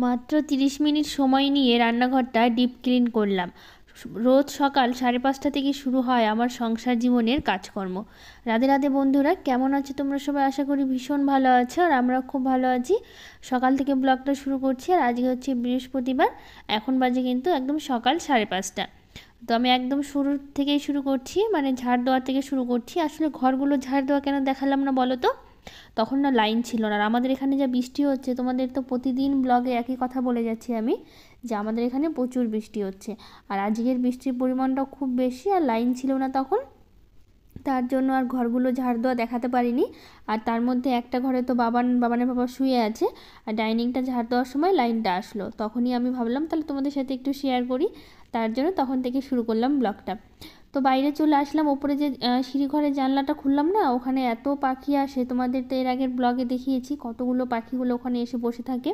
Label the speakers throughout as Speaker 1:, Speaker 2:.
Speaker 1: মাত্র 30 মিনিট সময় নিয়ে রান্নাঘরটা ডিপ ক্লিন করলাম। রোজ সকাল 5:30 থেকে শুরু হয় আমার সংসার জীবনের কাজকর্ম। রাধে রাধে বন্ধুরা, কেমন আছো তোমরা সবাই? আশা করি ভীষণ ভালো আছো, আর আমরাও খুব ভালো আছি। সকাল থেকে ব্লগটা শুরু করছি, আর আজকে হচ্ছে বৃহস্পতিবার। এখন বাজে কিন্তু একদম সকাল 5:30। তো আমি একদম শুরু থেকেই শুরু করছি, মানে ঝাড় দেওয়া থেকে শুরু করছি। আসলে ঘরগুলো ঝাড় দেওয়া কেন দেখালাম না বলো তো? তখন না লাইন ছিল না। আর আমাদের এখানে যা বৃষ্টি হচ্ছে, তোমাদের তো প্রতিদিন ব্লগে একই কথা বলে যাচ্ছি আমি, যে আমাদের এখানে প্রচুর বৃষ্টি হচ্ছে। আর আজকের বৃষ্টির পরিমাণটাও খুব বেশি, আর লাইন ছিল না তখন, তার জন্য আর ঘরগুলো ঝাড় দেওয়া দেখাতে পারিনি। আর তার মধ্যে একটা ঘরে তো বাবানের বাবা শুয়ে আছে, আর ডাইনিংটা ঝাড় দেওয়ার সময় লাইনটা আসলো। তখনই আমি ভাবলাম তাহলে তোমাদের সাথে একটু শেয়ার করি, তার জন্য তখন থেকে শুরু করলাম ব্লগটা। তো বাইরে চলে আসলাম, ওপরে যে সিঁড়িঘরের জানলাটা খুললাম না, ওখানে এত পাখি আসে। তোমাদের তো এর আগের ব্লগে দেখিয়েছি কতগুলো পাখিগুলো ওখানে এসে বসে থাকে।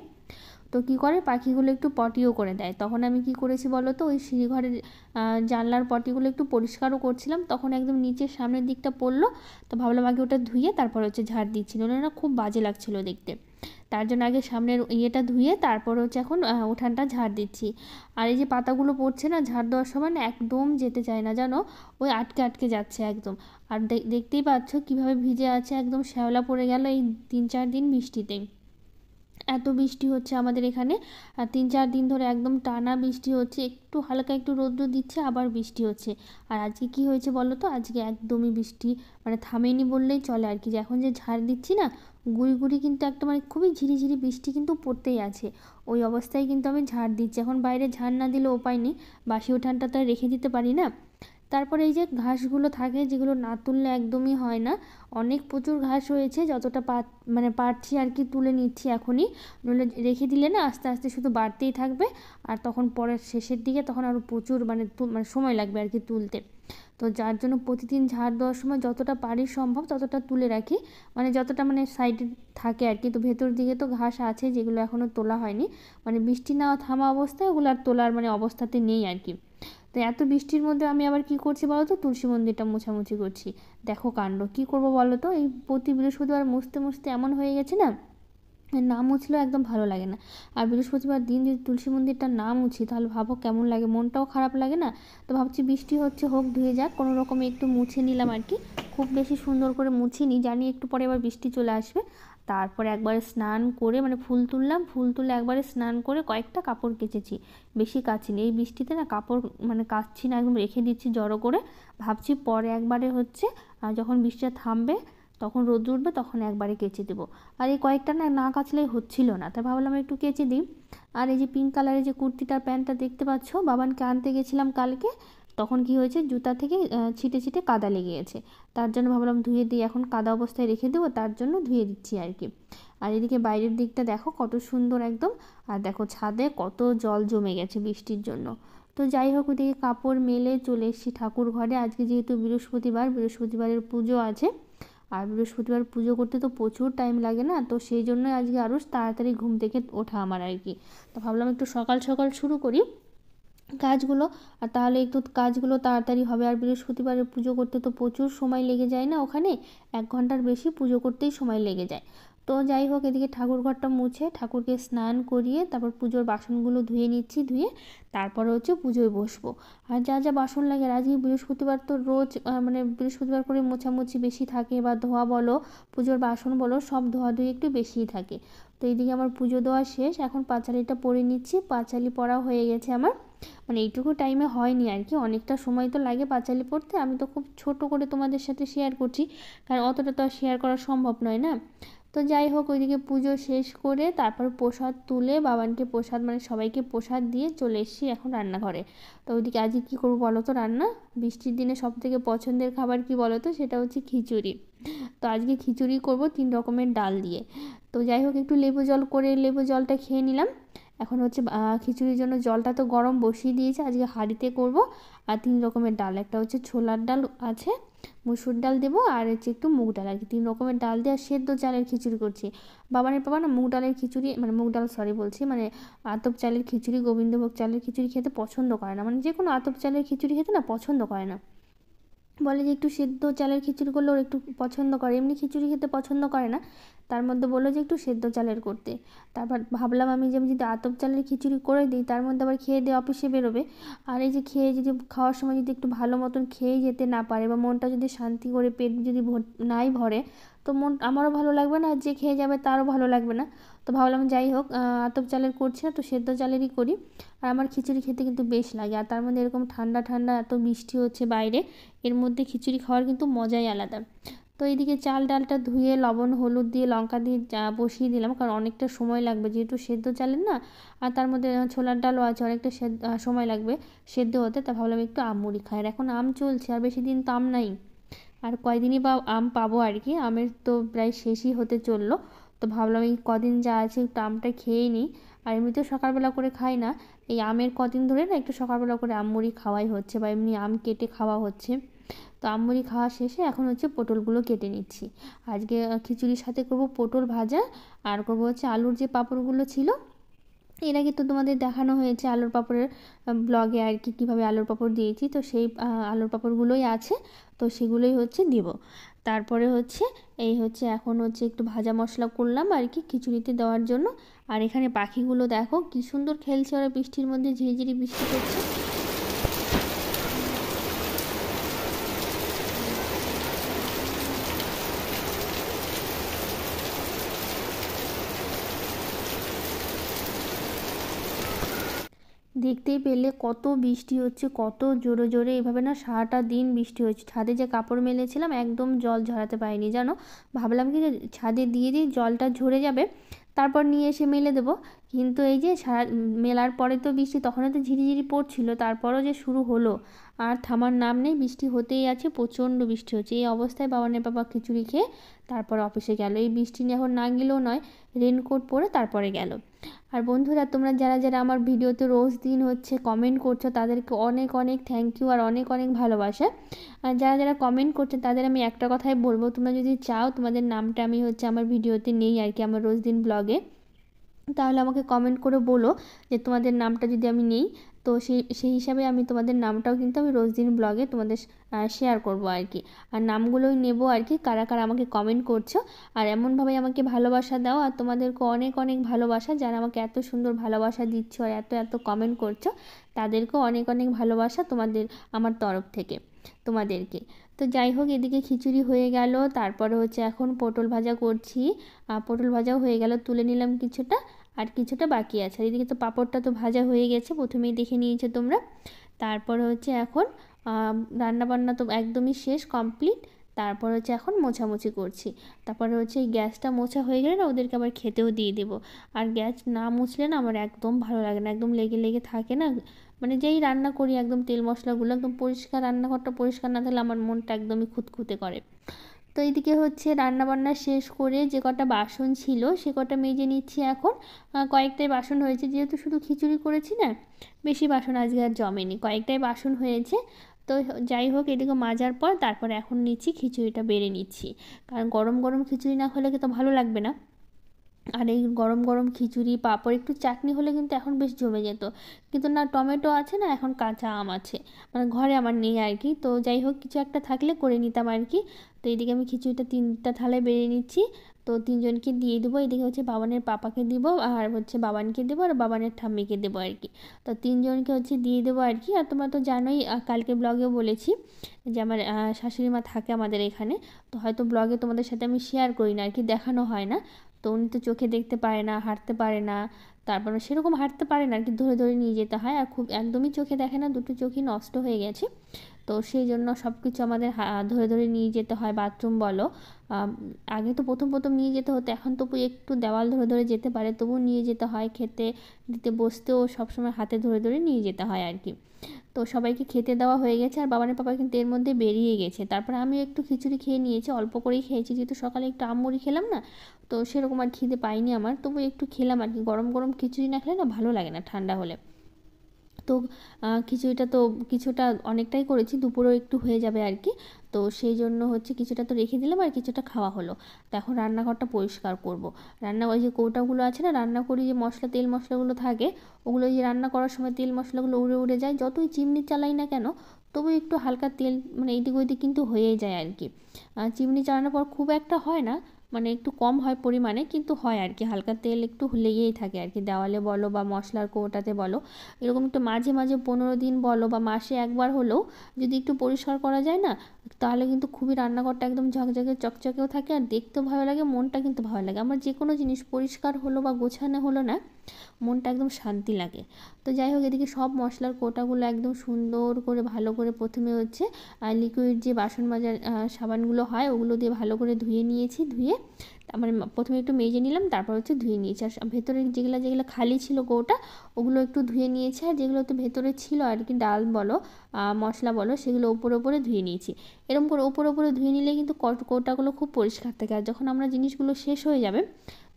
Speaker 1: তো কী করে, পাখিগুলো একটু পটিও করে দেয়। তখন আমি কি করেছি বলো তো, ওই সিঁড়িঘরের জানলার পটিগুলো একটু পরিষ্কারও করছিলাম, তখন একদম নিচের সামনের দিকটা পড়লো। তো ভাবলাম আগে ওটা ধুয়ে তারপর হচ্ছে ঝাড় দিচ্ছিল, না খুব বাজে লাগছিলো দেখতে। তার জন্য আগে সামনের ইয়েটা ধুয়ে তারপর হচ্ছে এখন উঠানটা ঝাড় দিচ্ছি। আর এই যে পাতাগুলো পড়ছে না ঝাড় দেওয়ার সময়, না একদম যেতে চায় না জানো, ওই আটকে আটকে যাচ্ছে একদম। আর দেখতেই পাচ্ছ কীভাবে ভিজে আছে, একদম শ্যাওলা পড়ে গেল এই 3-4 দিন বৃষ্টিতে। এত বৃষ্টি হচ্ছে আমাদের এখানে, আর 3-4 দিন ধরে একদম টানা বৃষ্টি হচ্ছে। একটু হালকা একটু রৌদ্র দিচ্ছে, আবার বৃষ্টি হচ্ছে। আর আজকে কি হয়েছে বলো তো, আজকে একদমই বৃষ্টি মানে থামেনি বললেই চলে আর কি। যে এখন যে ঝাড় দিচ্ছি না, গুড়ি গুড়ি কিন্তু একটা মানে খুবই ঝিরিঝিরি বৃষ্টি কিন্তু পড়তেই আছে। ওই অবস্থায় কিন্তু আমি ঝাড় দিচ্ছি। এখন বাইরে ঝাড় না দিলে উপায় নেই, বাসি উঠানটা তো আর রেখে দিতে পারি না। তারপরে এই যে ঘাসগুলো থাকে, যেগুলো না তুললে একদমই হয় না, অনেক প্রচুর ঘাস হয়েছে। যতটা মানে পারছি আর কি তুলে নিচ্ছি এখনই, নইলে রেখে দিলে না আস্তে আস্তে শুধু বাড়তেই থাকবে। আর তখন পরের শেষের দিকে তখন আরও প্রচুর মানে সময় লাগবে আর কি তুলতে। তো যার জন্য প্রতিদিন ঝাড় দেওয়ার সময় যতটা পারি সম্ভব ততটা তুলে রাখি, মানে যতটা মানে সাইডে থাকে আর কি। তো ভেতর দিকে তো ঘাস আছে যেগুলো এখনও তোলা হয়নি, মানে বৃষ্টি না থামা অবস্থায় ওগুলো আর তোলার মানে অবস্থাতে নেই আর কি। তো এত বৃষ্টির মধ্যে আমি আবার কি করছি বলো তো, তুলসী মন্দিরটা মোছামুছি করছি। দেখো কাণ্ড, কি করব বলো তো, এই প্রতি বৃহস্পতিবার মুছতে মুছতে এমন হয়ে গেছে না, না মুছলেও একদম ভালো লাগে না। আর বৃহস্পতিবার দিন যদি তুলসী মন্দিরটা না মুছি তাহলে ভাবো কেমন লাগে, মনটাও খারাপ লাগে না? তো ভাবছি বৃষ্টি হচ্ছে, হোক ধুয়ে যাক, কোনো রকমে একটু মুছে নিলাম আর কি। খুব বেশি সুন্দর করে মুছিনি, জানি একটু পরে আবার বৃষ্টি চলে আসবে। তারপরে একবারে স্নান করে মানে ফুল তুললাম, ফুল তুলে একবারে স্নান করে কয়েকটা কাপড় কেচেছি, বেশি কাচিনি। এই বৃষ্টিতে না কাপড় মানে কাচছি না, একদম রেখে দিচ্ছি জড়ো করে। ভাবছি পরে একবারে হচ্ছে যখন বৃষ্টিটা থামবে, তখন রোদ উঠবে, তখন একবারে কেচে দেবো। আর এই কয়েকটা না না কাচলেই হচ্ছিল না, তাই ভাবলাম একটু কেচে দিই। আর এই যে পিঙ্ক কালারের যে কুর্তিটার প্যান্টটা দেখতে পাচ্ছ, বাবানকে আনতে গেছিলাম কালকে, তখন কি হয়েছে জুতা থেকে ছিটে ছিটে কাদা লেগে গেছে। তার জন্য ভাবলাম ধুয়ে দিই, এখন কাদা অবস্থায় রেখে দেবো, তার জন্য ধুয়ে দিচ্ছি আর কি। আর এদিকে বাইরের দিকটা দেখো কত সুন্দর একদম। আর দেখো ছাদে কত জল জমে গেছে বৃষ্টির জন্য। তো যাই হোক, ওদিকে কাপড় মেলে চলে এসেছি ঠাকুর ঘরে। আজকে যেহেতু বৃহস্পতিবার, বৃহস্পতিবারের পুজো আছে। আর বৃহস্পতিবার পুজো করতে তো প্রচুর টাইম লাগে না, তো সেই জন্যই আজকে আরও তাড়াতাড়ি ঘুম থেকে ওঠা আমার আর কি। তো ভাবলাম একটু সকাল সকাল শুরু করি কাজগুলো, আর তাহলে একটু কাজগুলো তাড়াতাড়ি হবে। আর বৃহস্পতিবারের পুজো করতে তো প্রচুর সময় লেগে যায় না, ওখানে 1 ঘন্টার বেশি পুজো করতেই সময় লেগে যায়। তো যাই হোক, এদিকে ঠাকুর ঘরটা মুছে ঠাকুরকে স্নান করিয়ে তারপর পুজোর বাসনগুলো ধুয়ে নিচ্ছি, ধুয়ে তারপরে হচ্ছে পুজোয় বসবো। আর যা যা বাসন লাগে, আর আজকে বৃহস্পতিবার তো রোজ মানে বৃহস্পতিবার করে মোছামুছি বেশি থাকে, বা ধোয়া বলো পুজোর বাসন বলো সব ধোয়াধুয়ি একটু বেশিই থাকে। তো এইদিকে আমার পুজো দেওয়া শেষ, এখন পাঁচালিটা পরে নিচ্ছি। পাঁচালি পরা হয়ে গেছে আমার, মানে এইটুকু টাইমে হয়নি আর কি, অনেকটা সময় তো লাগে পাঁচালি পড়তে। আমি তো খুব ছোট করে তোমাদের সাথে শেয়ার করছি, কারণ অতটা তো আর শেয়ার করা সম্ভব নয় না। তো যাই হোক, ওইদিকে পুজো শেষ করে তারপর প্রসাদ তুলে বাবানকে প্রসাদ মানে সবাইকে প্রসাদ দিয়ে চলে এসেছি এখন রান্নাঘরে। তো ওইদিকে আজকে কী করবো বলো তো রান্না, বৃষ্টির দিনে সবথেকে পছন্দের খাবার কি বলো তো, সেটা হচ্ছে খিচুড়ি। তো আজকে খিচুড়ি করব 3 রকমের ডাল দিয়ে। তো যাই হোক, একটু লেবু জল করে লেবু জলটা খেয়ে নিলাম। এখন হচ্ছে খিচুড়ির জন্য জলটা তো গরম বসিয়ে দিয়েছে, আজকে হাঁড়িতে করব। আর 3 রকমের ডাল, একটা হচ্ছে ছোলার ডাল আছে, মুসুর ডাল দেবো, আর হচ্ছে একটু মুগ ডাল আর কি। 3 রকমের ডাল দিয়ে আর সেদ্ধ চালের খিচুড়ি করছি। বাবানের বাবা না মুগ ডালের খিচুড়ি মানে মুগ ডাল সরি বলছি, মানে আতপ চালের খিচুড়ি, গোবিন্দভোগ চালের খিচুড়ি খেতে পছন্দ করে না, মানে যে কোনো আতপ চালের খিচুড়ি খেতে না পছন্দ করে না। বলে যে একটু সেদ্ধ চালের খিচুড়ি করলে ওর একটু পছন্দ করে, এমনি খিচুড়ি খেতে পছন্দ করে না, তার মধ্যে বললো যে একটু সেদ্ধ চালের করতে। তারপর ভাবলাম আমি যে আমি যদি আতপ চালের খিচুড়ি করে দিই, তার মধ্যে আবার খেয়ে দিয়ে অফিসে বেরোবে, আর এই যে খেয়ে যদি খাওয়ার সময় যদি একটু ভালো মতন খেয়ে যেতে না পারে বা মনটা যদি শান্তি করে পেট যদি নাই ভরে, তো মন আমারও ভালো লাগবে না, আর যে খেয়ে যাবে তারও ভালো লাগবে না। তো ভাবলাম যাই হোক, আতপ চালের করছি না তো সেদ্ধ চালেরই করি। আর আমার খিচুড়ি খেতে কিন্তু বেশ লাগে, আর তার মধ্যে এরকম ঠান্ডা ঠান্ডা এত বৃষ্টি হচ্ছে বাইরে, এর মধ্যে খিচুড়ি খাওয়ার কিন্তু মজাই আলাদা। তো এইদিকে চাল ডালটা ধুয়ে লবণ হলুদ দিয়ে লঙ্কা দিয়ে বসিয়ে দিলাম, কারণ অনেকটা সময় লাগবে যেহেতু সেদ্ধ চালের না, আর তার মধ্যে ছোলার ডালও আছে, অনেকটা সময় লাগবে সেদ্ধ হতে। তা ভাবলাম একটু আম মুড়ি খাই, আর এখন আম চলছে, আর বেশি দিন তো আম নাই, আর কয়দিনই বা আম পাবো আর কি, আমের তো প্রায় শেষই হতে চললো। তো ভাবলাম এই কদিন যা আছে একটু আমটা খেয়েই নিই, আর এমনিতেও সকালবেলা করে খাই না, এই আমের কদিন ধরে না একটু সকালবেলা করে আম মুড়ি খাওয়াই হচ্ছে, বা এমনি আম কেটে খাওয়া হচ্ছে। তো আম মুড়ি খাওয়া শেষে এখন হচ্ছে পটলগুলো কেটে নিচ্ছি। আজকে খিচুড়ির সাথে করব পটল ভাজা, আর করবো হচ্ছে আলুর যে পাঁপড়গুলো ছিল, এর আগে তো তোমাদের দেখানো হয়েছে আলুর পাঁপড়ের ব্লগে আর কি, কীভাবে আলুর পাঁপড় দিয়েছি, তো সেই আলুর পাঁপড়গুলোই আছে, তো সেগুলোই হচ্ছে দিব। তারপরে হচ্ছে এই হচ্ছে এখন হচ্ছে একটু ভাজা মশলা করলাম আর কি খিচুড়িতে দেওয়ার জন্য। আর এখানে পাখিগুলো দেখো কী সুন্দর খেলছে, ওরা বৃষ্টির মধ্যে ঝিরিঝিরি বৃষ্টি করছে। দেখতেই পেলে কত বৃষ্টি হচ্ছে, কত জোরে জোরে, এভাবে না সারাটা দিন বৃষ্টি হচ্ছে। ছাদে যে কাপড় মেলেছিলাম একদম জল ঝরাতে পারিনি জানো, ভাবলাম কি যে ছাদে দিয়ে দিই জলটা ঝরে যাবে, তারপর নিয়ে এসে মেলে দেবো, কিন্তু এই যে সারা মেলার পরে তো বৃষ্টি তখনও তো ঝিরিঝিরি পড়ছিল, তারপরও যে শুরু হলো, আর থামার নাম নেই, বৃষ্টি হতেই আছে, প্রচণ্ড বৃষ্টি হচ্ছে। এই অবস্থায় বাবানের বাবা খিচুড়ি খেয়ে তারপর অফিসে গেল, এই বৃষ্টি নিয়ে এখন না গেলেও নয়, রেনকোট পরে তারপরে গেল। আর বন্ধুরা তোমরা যারা যারা আমার ভিডিওতে রোজ দিন হচ্ছে কমেন্ট করছো, তাদেরকে অনেক অনেক থ্যাংক ইউ আর অনেক অনেক ভালোবাসা। আর যারা যারা কমেন্ট করছে তাদের আমি একটা কথাই বলবো, তোমরা যদি চাও তোমাদের নামটা আমি হচ্ছে আমার ভিডিওতে নেই আর কি, আমার রোজ দিন ব্লগে, তাহলে আমাকে কমেন্ট করে বলো যে তোমাদের নামটা যদি আমি নেই, তো সেই হিসাবে আমি তোমাদের নামটাও কিন্তু আমি রোজ দিন ব্লগে তোমাদের শেয়ার করব আর কি। আর নামগুলোই নেব আর কি, কারা কারা আমাকে কমেন্ট করছো, আর এমনভাবে আমাকে ভালোবাসা দাও। আর তোমাদেরকে অনেক অনেক ভালোবাসা, যারা আমাকে এত সুন্দর ভালোবাসা দিচ্ছ আর এত এত কমেন্ট করছো, তাদেরকেও অনেক অনেক ভালোবাসা তোমাদের আমার তরফ থেকে তোমাদেরকে। তো যাই হোক, এদিকে খিচুড়ি হয়ে গেল, তারপরে হচ্ছে এখন পটল ভাজা করছি, পটল ভাজাও হয়ে গেল, তুলে নিলাম কিছুটা, আর কিছুটা বাকি আছে। আর এদিকে তো পাঁপড়টা তো ভাজা হয়ে গেছে, প্রথমেই দেখে নিয়েছো তোমরা। তারপরে হচ্ছে এখন রান্নাবান্না তো একদমই শেষ কমপ্লিট, তারপর হচ্ছে এখন মোছামুছি করছি। তারপরে হচ্ছে এই গ্যাসটা মোছা হয়ে গেলে না ওদেরকে আবার খেতেও দিয়ে দেবো। আর গ্যাস না মুছলে না আমার একদম ভালো লাগে না, একদম লেগে লেগে থাকে না, মানে যেই রান্না করি একদম তেল মশলাগুলো একদম পরিষ্কার, রান্নাঘরটা পরিষ্কার না থাকলে আমার মনটা একদমই খুঁতখুঁতে করে। তো এইদিকে হচ্ছে রান্নাবান্না শেষ করে যে কটা বাসন ছিল সে কটা মেজে নিচ্ছি এখন। কয়েকটাই বাসন হয়েছে, যেহেতু শুধু খিচুড়ি করেছি না, বেশি বাসন আজকে আর জমেনি, কয়েকটাই বাসন হয়েছে। তো যাই হোক, এদিকে মাজার পর তারপরে এখন নিচ্ছি খিচুড়িটা বেড়ে নিচ্ছি, কারণ গরম গরম খিচুড়ি না হলে তো ভালো লাগবে না। আর এই গরম গরম খিচুড়ি পাঁপড় একটু চাটনি হলে কিন্তু এখন বেশ জমে যেত, কিন্তু না টমেটো আছে না এখন কাঁচা আম আছে, মানে ঘরে আমার নেই আর কি। তো যাই হোক, কিছু একটা থাকলে করে নিতাম আর কি। তো এইদিকে আমি খিচুড়িটা 3টা থালায় বেড়ে নিচ্ছি, তো 3জনকে দিয়ে দেবো। এদিকে হচ্ছে বাবানের পাপাকে দিব, আর হচ্ছে বাবানকে দেবো, আর বাবানের ঠাম্মিকে দেবো আর কি। তো 3জনকে হচ্ছে দিয়ে দেবো আর কি। আর তোমরা তো জানোই, কালকে ব্লগেও বলেছি যে আমার শাশুড়ি মা থাকে আমাদের এখানে, তো হয়তো ব্লগে তোমাদের সাথে আমি শেয়ার করি না আর কি, দেখানো হয় না। তো উনি তো চোখে দেখতে পারে না, হাঁটতে পারে না, তারপরে সেরকম হাঁটতে পারে না আর কি, ধরে ধরে নিয়ে যেতে হয়, আর খুব একদমই চোখে দেখে না, দুটো চোখই নষ্ট হয়ে গেছে। তো সেই জন্য সব কিছু আমাদের ধরে ধরে নিয়ে যেতে হয়, বাথরুম বলো, আগে তো প্রথম প্রথম নিয়ে যেতে হতো, এখন তবু একটু দেওয়াল ধরে ধরে যেতে পারে, তবু নিয়ে যেতে হয়, খেতে দিতে বসতেও সবসময় হাতে ধরে ধরে নিয়ে যেতে হয় আর কি। তো সবাইকে খেতে দেওয়া হয়ে গেছে, আর বাবানের পাপা কিন্তু এর মধ্যে বেরিয়ে গেছে। তারপরে আমি একটু খিচুড়ি খেয়ে নিয়েছি, অল্প করেই খেয়েছি, যেহেতু সকালে একটু আমুড়ি খেলাম না, তো সেরকম আর খিদে পাইনি আমার, তবু একটু খেলাম আর কি। গরম গরম খিচুড়ি না খেলে না ভালো লাগে না ঠান্ডা হলে। তো খিচুড়িটা তো কিছুটা অনেকটাই করেছি, দুপুরেও একটু হয়ে যাবে আর কি। তো সেই জন্য হচ্ছে কিছুটা তো রেখে দিলাম আর কিছুটা খাওয়া হলো। তো এখন রান্নাঘরটা পরিষ্কার করব। ওই যে কৌটাগুলো আছে না, রান্না করি যে মশলা তেল মশলাগুলো থাকে, ওগুলো যে রান্না করার সময় তেল মশলাগুলো উড়ে উড়ে যায়, যতই চিমনি চালাই না কেন তবু একটু হালকা তেল মানে এইদিক ওইদিক কিন্তু হয়েই যায় আর কি। চিমনি চালানোর পর খুব একটা হয় না, মানে একটু কম হয় পরিমাণে, কিন্তু হয় আর কি, হালকা তেল একটু লেগেই থাকে আর কি, দেওয়ালে বলো বা মশলার কৌটাতে বলো। এরকম একটু মাঝে মাঝে 15 দিন বলো বা মাসে একবার হলেও যদি একটু পরিষ্কার করা যায় না, তাহলে কিন্তু খুবই রান্নাঘরটা একদম ঝকঝকে চকচকেও থাকে আর দেখতেও ভালো লাগে, মনটা কিন্তু ভালো লাগে। আমার যে কোনো জিনিস পরিষ্কার হলো বা গোছানো হলো না, মনটা একদম শান্তি লাগে। তো যাই হোক, এদিকে সব মশলার কোটাগুলো একদম সুন্দর করে ভালো করে প্রথমে হচ্ছে লিকুইড যে বাসন মাজার সাবানগুলো হয় ওগুলো দিয়ে ভালো করে ধুয়ে নিয়েছি। ধুয়ে মানে প্রথমে একটু মেজে নিলাম, তারপর হচ্ছে ধুয়ে নিয়েছি। আর ভেতরে যেগুলো যেগুলো খালি ছিল কৌটা, ওগুলো একটু ধুয়ে নিয়েছি। আর যেগুলো তো ভেতরে ছিল আর কি, ডাল বলো মশলা বলো, সেগুলো ওপরে ওপরে ধুয়ে নিয়েছি। এরকম করে ওপরে ওপরে ধুয়ে নিলে কিন্তু কৌটাগুলো খুব পরিষ্কার থাকে। আর যখন আমরা জিনিসগুলো শেষ হয়ে যাবে,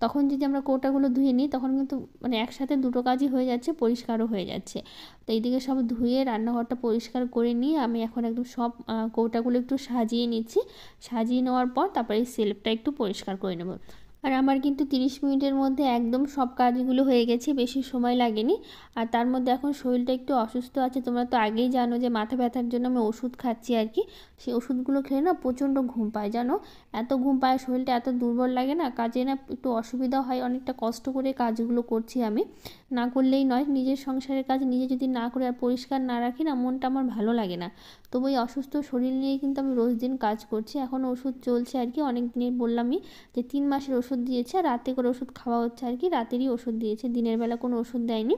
Speaker 1: তখন যদি আমরা কৌটাগুলো ধুয়ে নিই, তখন কিন্তু মানে একসাথে দুটো কাজই হয়ে যাচ্ছে, পরিষ্কারও হয়ে যাচ্ছে। তো এইদিকে সব ধুয়ে রান্নাঘরটা পরিষ্কার করে নিয়ে আমি এখন একদম সব কৌটাগুলো একটু সাজিয়ে নিচ্ছি। সাজিয়ে নেওয়ার পর তারপরে এই সেলফটা একটু পরিষ্কার করে নেব। আর আমার কিন্তু 30 মিনিটের মধ্যে একদম সব কাজগুলো হয়ে গেছে, বেশি সময় লাগেনি। আর তার মধ্যে এখন শরীরটা একটু অসুস্থ আছে, তোমরা তো আগেই জানো যে মাথা ব্যথার জন্য আমি ওষুধ খাচ্ছি আর কি। সেই ওষুধগুলো খেলে না প্রচণ্ড ঘুম পায়, জানো, এত ঘুম পায়, শরীরটা এত দুর্বল লাগে না, কাজে না একটু অসুবিধা হয়, অনেকটা কষ্ট করে কাজগুলো করছি আমি, না করলেই নয়। নিজের সংসারের কাজ নিজে যদি না করে আর পরিষ্কার না রাখি না, মনটা আমার ভালো লাগে না। তবু এই অসুস্থ শরীর নিয়ে কিন্তু আমি রোজ দিন কাজ করছি। এখন ওষুধ চলছে আর কি, অনেক দিনের বললামই যে 3 মাসের ওষুধ দিয়েছে, আর রাতে করে ওষুধ খাওয়া হচ্ছে আর কি, রাতেরই ওষুধ দিয়েছে, দিনের বেলা কোনো ওষুধ দেয়নি।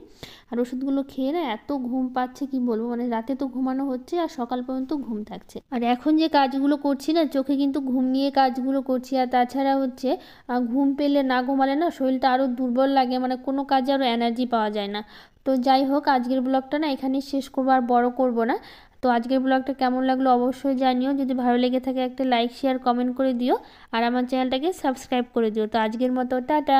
Speaker 1: আর ওষুধগুলো খেয়ে না এত ঘুম পাচ্ছে কি বলবো, মানে রাতে তো ঘুমানো হচ্ছে আর সকাল পর্যন্ত ঘুম থাকছে। আর এখন যে কাজগুলো করছি না, চোখে কিন্তু ঘুম নিয়ে কাজগুলো করছি। আর তাছাড়া হচ্ছে ঘুম পেলে না ঘুমালে না শরীরটা আরও দুর্বল লাগে, মানে কোনো কাজে আরও এনার্জি পাওয়া যায় না। তো যাই হোক, আজকের ব্লগটা না এখানেই শেষ করবো, আর বড় করব না। তো আজকের ব্লগটা কেমন লাগলো অবশ্যই জানিও, যদি ভালো লেগে থাকে একটা লাইক শেয়ার কমেন্ট করে দিও, আর আমার চ্যানেলটাকে সাবস্ক্রাইব করে দিও। তো আজকের মতো টাটা।